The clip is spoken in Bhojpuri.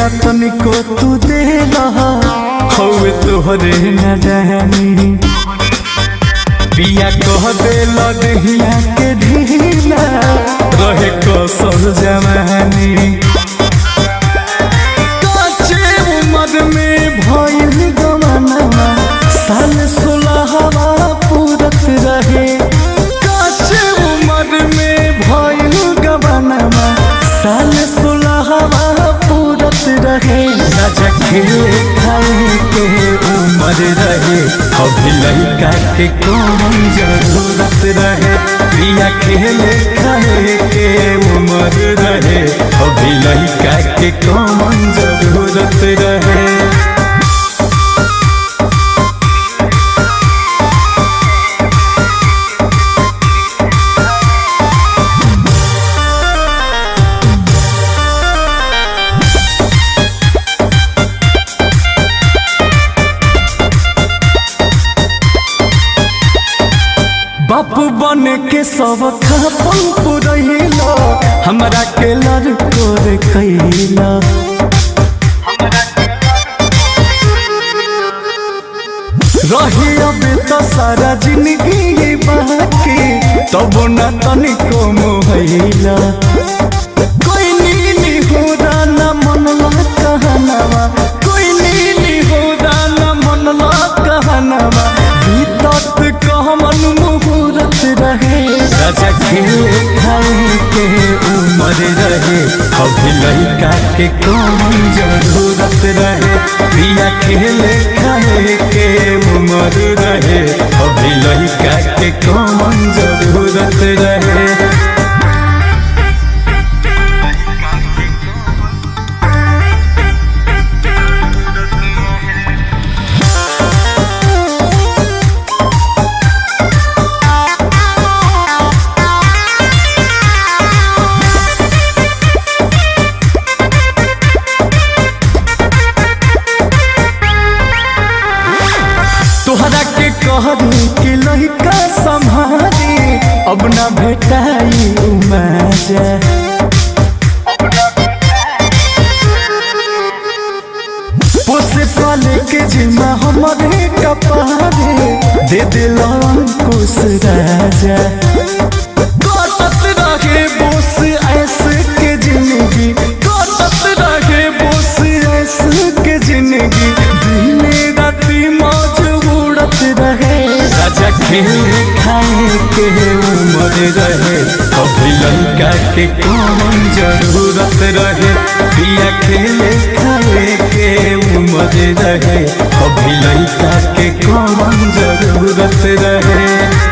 न तनिको तू दे हवे तोहरे न जानी पिया कह दे लदहिया के ढीला रहे कसर जवानी काचे उम्र में भइल गवाना साल 16 पूरत रहे काचे उम्र में भइल गवाना साल 16 पूरत रहे राजा खेले खाए के उम्र रहे अभी लड़का के कौन जरूरत रहे प्रिया खेले खाए के उम्र रहे अभी लड़का के कौन जरूरत रहे। बापू बन के सब खापन पुरैला हमरा के लड़को रे कैला रही अब तो सारा जिंदगी बाकी तब न तनिको मोहैला कोई नीली होदा न मनला कहनावा कोई नीली होदा न मनला कहनावा बीतत कहमन मुहूर्त रहे राजा खेले खाए के उम्र रहे अभी लड़का के कौन जरूरत रहे प्रिया खेले खाए के उम्र रहे अभी लड़का के कौन जरूरत रहे। तोहरा के कहरी कि लड़का संभारी अब न भेटाई उमजा पोसे पाले के जिम्मा हमारे कपारे दे दिल अंकुश राजा कटत रहे बोस ऐसे के जिंदगी कटत रहे बोस ऐसे के जिंदगी दिने राती मौज उड़त रहे राजा खेले खाए के उम्र रहे अभी लड़का के कौन जरूरत रहे पिया खेले खाए के उम्र रहे अभी लड़का के कौन जरूरत रहे।